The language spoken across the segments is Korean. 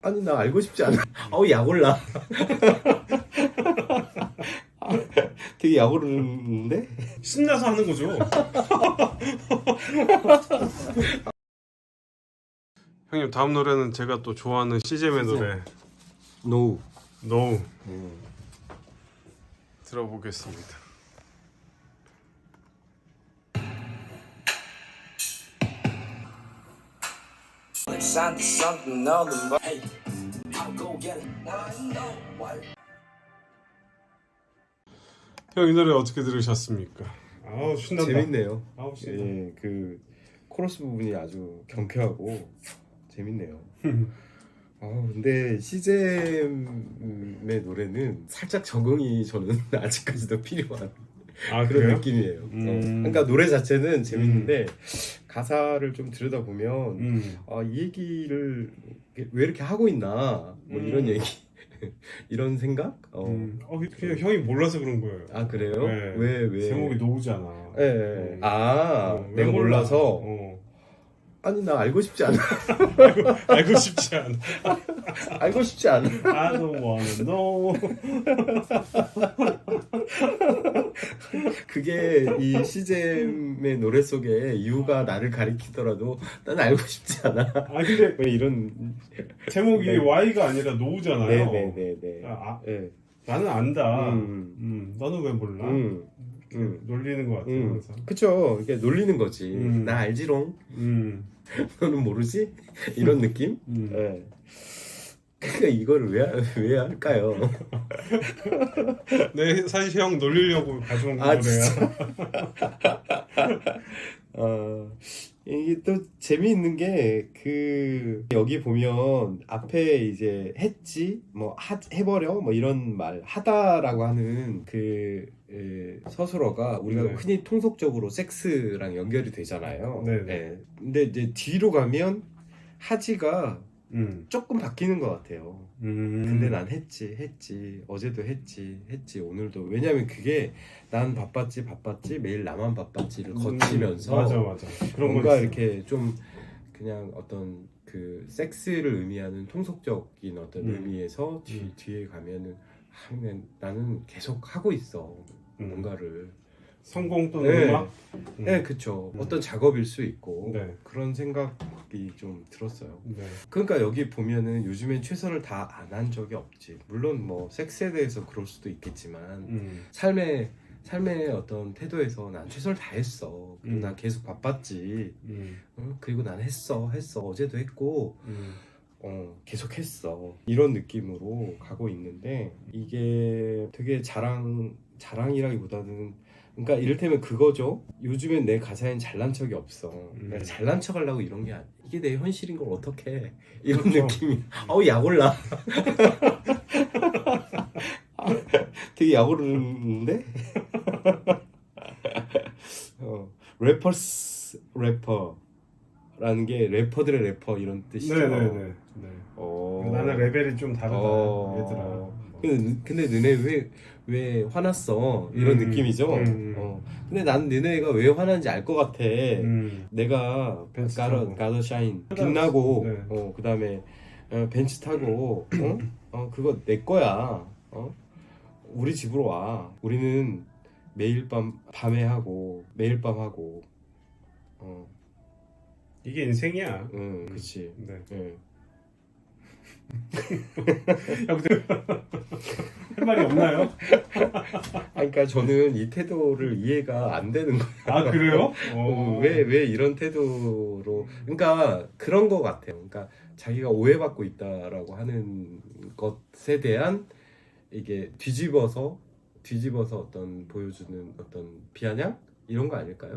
아니 나 알고 싶지 않아. 약 올라. 되게 약 오르는데? 신나서 하는 거죠. 형님 다음 노래는 제가 또 좋아하는 시잼의 노래 노. No 들어보겠습니다. Sound something other, but hey, I'll go get it. I know what. 형 이 노래 어떻게 들으셨습니까? 아우 신난다. 재밌네요. 아우 신나. 예, 그 코러스 부분이 아주 경쾌하고 재밌네요. 근데 시잼의 노래는 살짝 적응이 저는 아직까지도 필요한 그런 그래요? 느낌이에요. 그러니까 노래 자체는 재밌는데 가사를 좀 들여다보면 이 얘기를 왜 이렇게 하고 있나 뭐 이런 얘기 이런 생각? 그냥 형이 몰라서 그런 거예요. 아 그래요? 네. 왜? 제목이 노우잖아. 예. 네. 왜 내가 몰라? 몰라서. 아니 나 알고 싶지 않아. 알고 싶지 않아. 알고 싶지 않아. I don't wanna know. 그게 이 시잼의 노래 속에 이유가 나를 가리키더라도 난 알고 싶지 않아. 근데 왜 이런 제목이 네. Y가 아니라 노우잖아요. 네네네네. 네. 나는 안다. 음. 너는 왜 몰라? 놀리는 것 같아요. 항상. 그쵸. 이게 놀리는 거지. 나 알지롱. 너는 모르지? 이런 느낌? 네. 그러니까 이거를 왜 할까요? 네, 사실 형 놀리려고 가져온 아, 거래요. 이게 또 재미있는 게 여기 보면 앞에 이제 했지 뭐 해버려 뭐 이런 말 하다라고 하는 서술어가 우리가 네. 흔히 통속적으로 섹스랑 연결이 되잖아요. 네. 네. 근데 이제 뒤로 가면 하지가 조금 바뀌는 것 같아요. 근데 난 했지 어제도 했지 오늘도. 왜냐면 그게 난 바빴지 매일 나만 바빴지를 거치면서 맞아 그런 뭔가 거 있어. 이렇게 좀 그냥 어떤 그 섹스를 의미하는 통속적인 어떤 의미에서 뒤에 가면은 그냥 나는 계속 하고 있어 뭔가를. 성공 또는 네. 음악? 네, 그쵸. 어떤 작업일 수 있고 네. 그런 생각이 좀 들었어요. 네. 그러니까 여기 보면은 요즘엔 최선을 다 안 한 적이 없지. 물론 뭐 섹스에 대해서 그럴 수도 있겠지만 삶의 어떤 태도에서 난 최선을 다했어. 그리고 난 계속 바빴지. 그리고 난 했어. 어제도 했고 계속 했어. 이런 느낌으로 가고 있는데 이게 되게 자랑이라기보다는 그러니까 이를테면 그거죠. 요즘엔 내 가사엔 잘난 척이 없어. 내가 잘난 척 하려고 이런 게 아니야. 이게 내 현실인 걸 어떡해. 이런 그렇죠. 느낌이. 약 올라. 되게 약 오르는데? 래퍼라는 게 래퍼들의 래퍼 이런 뜻이죠. 네네네. 나는 레벨이 좀 다르다. 얘들아. 근데 너네 왜 화났어? 이런 느낌이죠. 근데 난 너네가 왜 화난지 알 것 같아. 내가 벤츠 타고. 가더 샤인 빛나고 네. 그다음에 벤츠 타고 그거 내 거야. 우리 집으로 와. 우리는 매일 밤에 하고 매일 밤 하고 이게 인생이야. 그치. 네. 예. 야, 근데 할 말이 없나요? 그러니까 저는 이 태도를 이해가 안 되는 거예요. 그래요? 왜 이런 태도로. 그러니까 그런 거 같아요. 그러니까 자기가 오해받고 있다라고 하는 것에 대한 이게 뒤집어서 어떤 보여주는 어떤 비아냥 이런 거 아닐까요?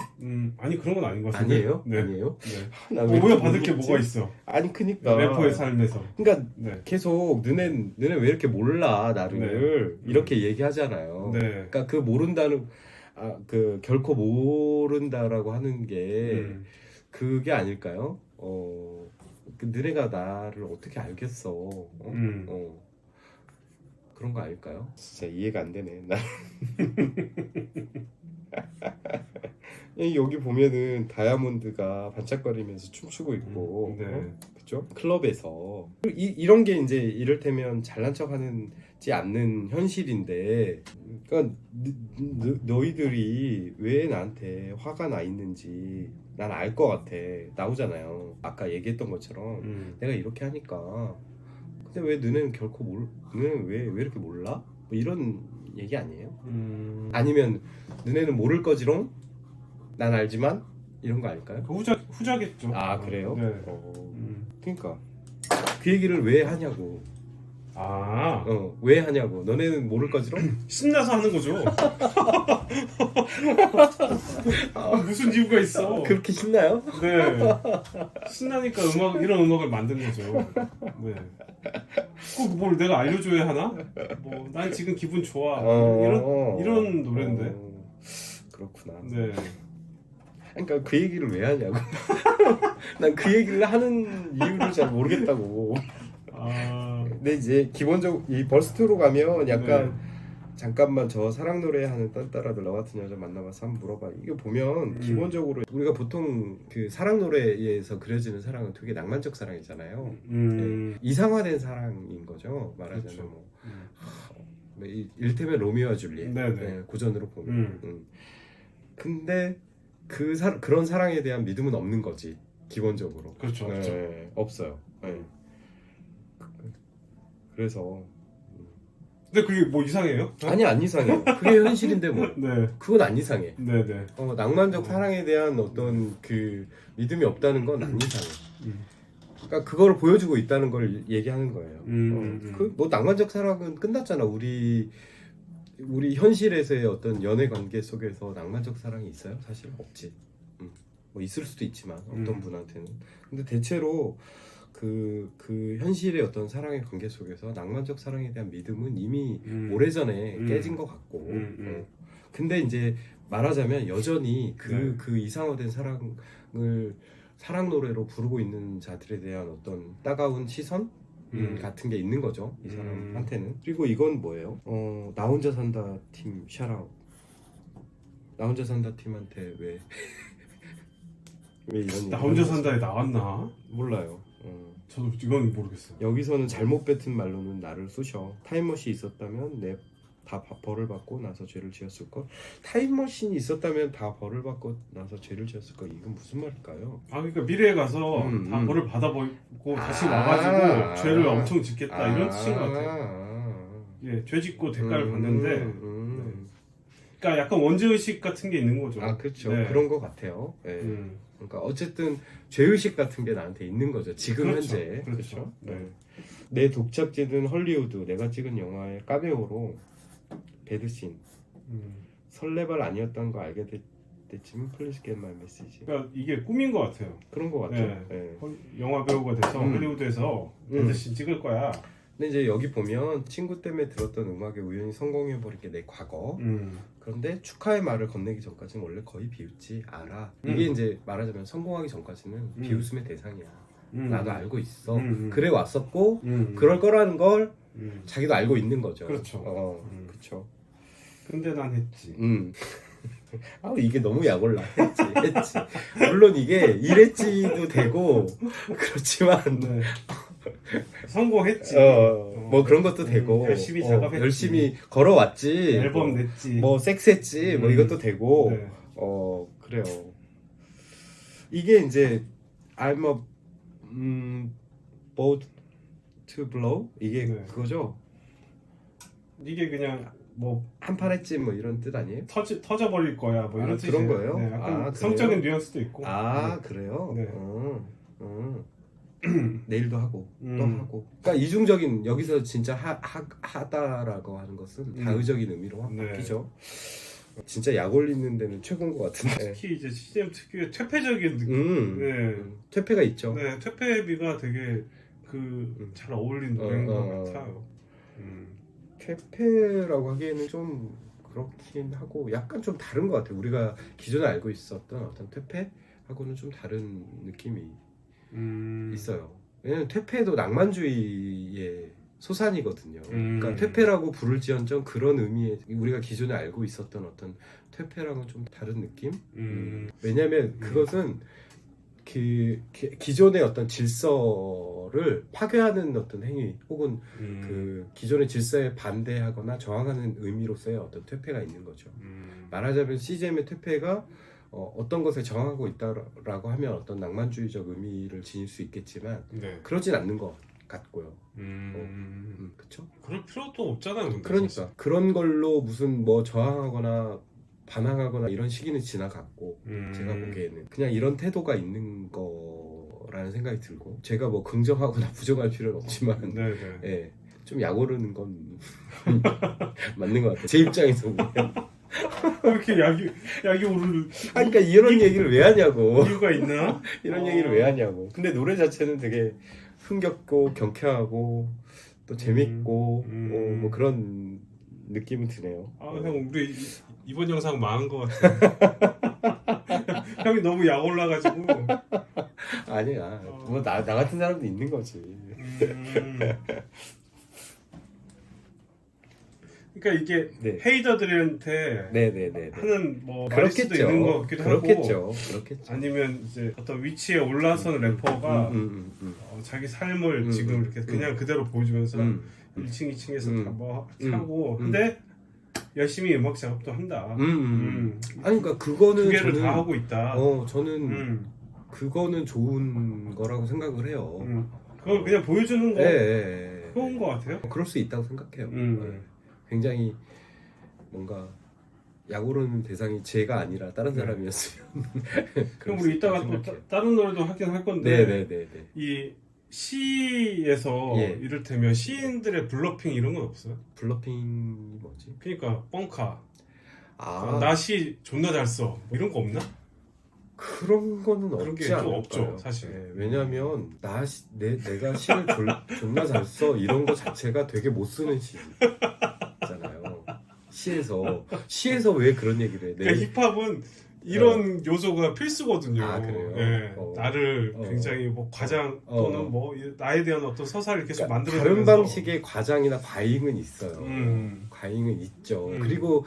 아니 그런 건 아닌 것 같은데. 아니에요? 네. 아니에요? 네. 나 왜 오해받을 게 모르겠지? 뭐가 있어? 아니 그니까 래퍼의 삶에서. 그러니까 네. 계속 너네 왜 이렇게 몰라 나를 이렇게 얘기하잖아요. 네. 그러니까 그 모른다는 그 결코 모른다라고 하는 게 그게 아닐까요? 너네가 나를 어떻게 알겠어? 그런 거 아닐까요? 진짜 이해가 안 되네. 나 여기 보면은 다이아몬드가 반짝거리면서 춤추고 있고 네. 그쵸? 그죠? 클럽에서 이런 게 이제 이를테면 잘난 척하는지 않는 현실인데, 그러니까 너희들이 왜 나한테 화가 나 있는지 난 알 것 같아. 나오잖아요. 아까 얘기했던 것처럼 내가 이렇게 하니까. 근데 왜 너네는 결코 너네는 왜 이렇게 몰라? 뭐 이런 얘기 아니에요? 아니면 너네는 모를 거지롱? 난 알지만 이런 거 아닐까요? 후자겠죠. 아 그래요? 네. 그러니까 그 얘기를 왜 하냐고. 왜 하냐고. 너네는 모를 거지롱? 신나서 하는 거죠. 무슨 이유가 있어? 그렇게 신나요? 네. 신나니까 이런 음악을 만든 거죠. 네. 꼭 뭘 내가 알려줘야 하나? 뭐 난 지금 기분 좋아. 이런 노래인데. 그렇구나. 네. 그러니까 그 얘기를 왜 하냐고. 난 그 얘기를 하는 이유를 잘 모르겠다고. 근데 이제 기본적으로 이 벌스트로 가면 약간 잠깐만 저 사랑 노래하는 딴따라들 너 같은 여자 만나봐서 한번 물어봐. 이거 보면 기본적으로 우리가 보통 그 사랑 노래에서 그려지는 사랑은 되게 낭만적 사랑이잖아요. 네. 이상화된 사랑인 거죠. 말하자면 그렇죠. 뭐 이를테면 로미오와 줄리엣 네, 고전으로 보면. 근데 그런 사랑에 대한 믿음은 없는 거지 기본적으로. 그렇죠. 없어요. 그래서 근데 그게 뭐 이상해요? 아니 안 이상해. 그게 현실인데 뭐. 네. 그건 안 이상해. 네네. 낭만적 사랑에 대한 어떤 그 믿음이 없다는 건 안 이상해. 그러니까 그걸 보여주고 있다는 걸 얘기하는 거예요. 그 뭐 낭만적 사랑은 끝났잖아. 우리 현실에서의 어떤 연애 관계 속에서 낭만적 사랑이 있어요? 사실 없지. 뭐 있을 수도 있지만 어떤 분한테는. 근데 대체로 그 현실의 어떤 사랑의 관계 속에서 낭만적 사랑에 대한 믿음은 이미 오래전에 깨진 것 같고. 근데 이제 말하자면 여전히 그 이상화된 사랑을 사랑 노래로 부르고 있는 자들에 대한 어떤 따가운 시선 같은 게 있는 거죠, 이 사람한테는. 그리고 이건 뭐예요? 나 혼자 산다 팀 샤라웃. 나 혼자 산다 팀한테 왜 이런 나 혼자 산다에 나왔나? 몰라요. 저도 이건 모르겠어요. 여기서는 잘못 뱉은 말로는 나를 쑤셔. 타임머신이 있었다면 다 벌을 받고 나서 죄를 지었을 걸. 타임머신이 있었다면 다 벌을 받고 나서 죄를 지었을 걸. 이건 무슨 말일까요? 그러니까 미래에 가서 다 벌을 받아보고 다시 와가지고 죄를 엄청 짓겠다 이런 뜻인 것 같아요. 예, 죄 짓고 대가를 받는데. 네. 그러니까 약간 원죄의식 같은 게 있는 거죠. 그렇죠. 네. 그런 것 같아요. 네. 그러니까 어쨌든 죄의식 같은 게 나한테 있는 거죠. 지금 그렇죠. 현재. 그렇죠. 네. 내 독착지는 헐리우드. 내가 찍은 영화의 까메오로 배드씬. 설레발 아니었던 거 알게 됐지만 플리즈 겟 마이 메시지. 그러니까 이게 꿈인 것 같아요. 그런 것 같아요. 네. 영화 배우가 돼서 헐리우드에서 배드씬 찍을 거야. 근데 이제 여기 보면 친구 때문에 들었던 음악에 우연히 성공해버린 게 내 과거. 그런데 축하의 말을 건네기 전까지는 원래 거의 비웃지 알아. 이게 이제 말하자면 성공하기 전까지는 비웃음의 대상이야. 나도 알고 있어. 그래 왔었고 그럴 거라는 걸 자기도 알고 있는 거죠. 그렇죠. 그렇죠. 근데 난 했지. 이게 너무 약올라. 했지. 물론 이게 이랬지도 되고 그렇지만 성공했지. 뭐 그런 것도 되고 열심히 작업했지. 열심히 걸어왔지. 앨범 냈지. 뭐 섹스했지. 뭐 이것도 되고. 네. 그래요. 이게 이제 I'm a boat to blow 이게 그거죠. 이게 그냥 뭐 한판 했지 뭐 이런 뜻 아니에요? 터져버릴 거야 뭐 이런 뜻이에요. 그런 거예요? 네, 약간 성적인 뉘앙스도 있고. 그래요? 네. 내일도 하고 또 하고. 그러니까 이중적인 여기서 진짜 하다라고 하는 것은 다의적인 의미로 바뀌죠. 진짜 약 올리는 데는 최고인 것 같은데. 특히 이제 CGM 특유의 퇴폐적인 느낌. 퇴폐가 있죠. 네, 퇴폐비가 되게 잘 어울리는 노래인 것 같아요. 퇴폐라고 하기에는 좀 그렇긴 하고 약간 좀 다른 것 같아요. 우리가 기존에 알고 있었던 어떤 퇴폐하고는 좀 다른 느낌이 있어요. 왜냐면 퇴폐도 낭만주의의 소산이거든요. 그러니까 퇴폐라고 부를지언정 그런 의미의 우리가 기존에 알고 있었던 어떤 퇴폐랑은 좀 다른 느낌? 왜냐면 그것은 기존의 어떤 질서를 파괴하는 어떤 행위 혹은 그 기존의 질서에 반대하거나 저항하는 의미로서의 어떤 퇴폐가 있는 거죠. 말하자면 CJM의 퇴폐가 어떤 것에 저항하고 있다라고 하면 어떤 낭만주의적 의미를 지닐 수 있겠지만 네. 그러진 않는 것 같고요. 그렇죠? 그럴 필요도 없잖아요. 근데 그러니까 사실. 그런 걸로 무슨 뭐 저항하거나 반항하거나 이런 시기는 지나갔고 제가 보기에는 그냥 이런 태도가 있는 거라는 생각이 들고 제가 뭐 긍정하거나 부정할 필요는 없지만 네네. 예, 좀 약 오르는 건 맞는 것 같아요. 제 입장에서 보면. 왜 이렇게 약이 오르는? 그러니까 이런 얘기를 왜 하냐고. 이유가 있나? 이런 얘기를 왜 하냐고. 근데 노래 자체는 되게 흥겹고 경쾌하고 또 재밌고 뭐 그런 느낌은 드네요. 형 우리 이번 영상 망한 것 같아. 형이 너무 약 올라가지고. 아니야. 뭐 나 같은 사람도 있는 거지. 그러니까 이게 네. 헤이저들한테 네네네. 하는 뭐 말일 수도 그렇겠죠. 있는 것 같기도 그렇겠죠. 하고 그렇겠죠. 아니면 이제 어떤 위치에 올라선 래퍼가 자기 삶을 지금 이렇게 그냥 그대로 보여주면서 1층, 2층에서 다 뭐 하고 근데 열심히 음악 작업도 한다. 아니 그러니까 그거는 두 개를 저는, 다 하고 있다. 저는 그거는 좋은 거라고 생각을 해요. 그걸 그냥 보여주는 거 좋은 거 같아요. 그럴 수 있다고 생각해요. 굉장히 뭔가 약 오르는 대상이 제가 아니라 다른 사람이었으면. 그럼 우리 이따가 또 다른 노래도 하긴 할 건데. 네네네. 이 시에서 예. 이를테면 시인들의 블러핑 이런 건 없어요? 블러핑이 뭐지? 그러니까 뻥카. 아, 나 시 존나 잘 써. 뭐 이런 거 없나? 그런 거는 그런 게 없지 좀 않을까요? 없죠, 사실. 네, 왜냐면 내가 시를 존나 잘 써 이런 거 자체가 되게 못 쓰는 시잖아요. 시에서 왜 그런 얘기를 해? 그러니까 힙합은 이런 요소가 필수거든요. 아, 그래요? 네, 나를 굉장히 뭐 과장 또는 뭐 나에 대한 어떤 서사를 계속 그러니까 만들어내면서 다른 방식의 과장이나 과잉은 있어요. 음. 과잉은 있죠. 그리고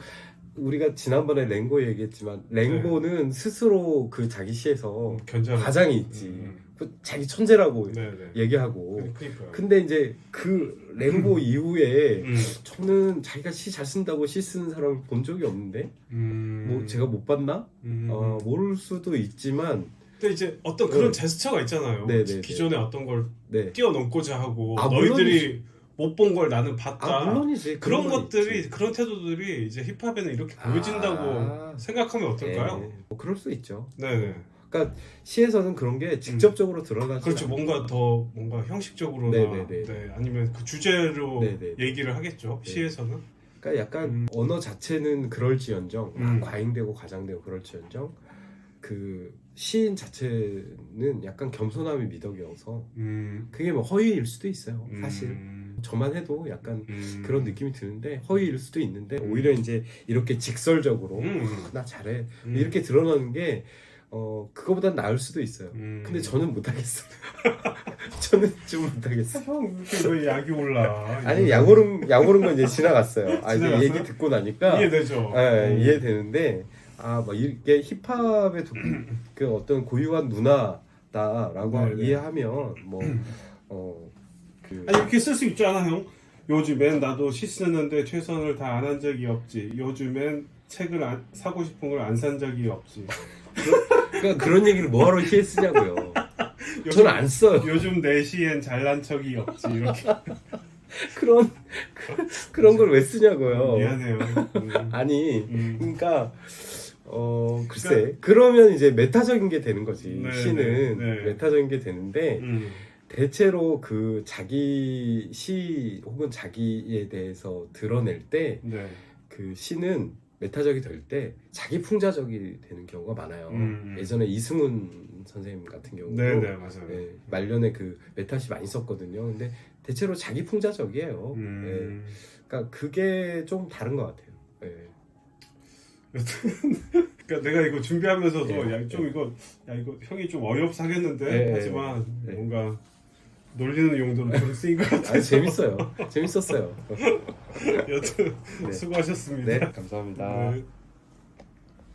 우리가 지난번에 랭고 얘기했지만 랭고는 스스로 그 자기 시에서 견제하는 과장이 있지. 그 자기 천재라고 네네. 얘기하고. 그러니까요. 근데 이제 그 랭고 이후에 저는 자기가 시 잘 쓴다고 시 쓰는 사람을 본 적이 없는데 뭐 제가 못 봤나? 모를 수도 있지만 근데 이제 어떤 그런 제스처가 있잖아요. 네네네. 기존의 어떤 걸 네. 뛰어넘고자 하고 아, 너희들이 못 본 걸 나는 봤다. 물론이지. 그런 건 것들이 있지. 그런 태도들이 이제 힙합에는 이렇게 보여진다고 생각하면 어떨까요? 네, 뭐 그럴 수 있죠. 네네. 그러니까 시에서는 그런 게 직접적으로 드러나지 그렇죠. 않아요. 뭔가 더 뭔가 형식적으로나 네네네. 네, 아니면 그 주제로 네네. 얘기를 하겠죠. 네. 시에서는. 그러니까 약간 언어 자체는 그럴지언정 과잉되고 과장되고 그럴지언정 그 시인 자체는 약간 겸손함이 미덕이어서 그게 뭐 허위일 수도 있어요. 사실 저만 해도 약간 그런 느낌이 드는데 허위일 수도 있는데 오히려 이제 이렇게 직설적으로 나 잘해 이렇게 드러나는 게 그거보단 나을 수도 있어요. 근데 저는 못하겠어요. 저는 좀 못하겠어요. 형 이렇게 왜 약이 올라? 아니 약 오른 건 이제 지나갔어요. 아 이제 지나갔어요? 얘기 듣고 나니까 이해되죠. 이해되는데 막 이게 힙합의 그 어떤 고유한 문화다라고 네네. 이해하면 아니 이렇게 쓸 수 있잖아 형. 요즘엔 나도 시 쓰는데 최선을 다 안 한 적이 없지. 요즘엔 책을 사고 싶은 걸 안 산 적이 없지. 그러니까 그런 얘기를 뭐하러 시에 쓰냐고요. 저는 안 써요. 요즘 내 시엔 잘난 척이 없지. 이렇게. 그런 걸 왜 쓰냐고요. 미안해요. 아니 그러니까 글쎄 그러면 이제 메타적인 게 되는 거지. 네, 시는 네. 메타적인 게 되는데 대체로 그 자기 시 혹은 자기에 대해서 드러낼 때 그 시는 메타적이 될 때 자기 풍자적이 되는 경우가 많아요. 예전에 이승훈 선생님 같은 경우도 네네 맞아요. 말년에 그 메타시 많이 썼거든요. 근데 대체로 자기 풍자적이에요. 그러니까 그게 좀 다른 것 같아요. 그러니까 내가 이거 준비하면서도 이거 형이 좀 어이없어 하겠는데 하지만 뭔가 놀리는 용도로 좀 쓰인 것 같아요. 아니, 재밌어요. 재밌었어요. 여튼 수고하셨습니다. 네, 감사합니다. 네.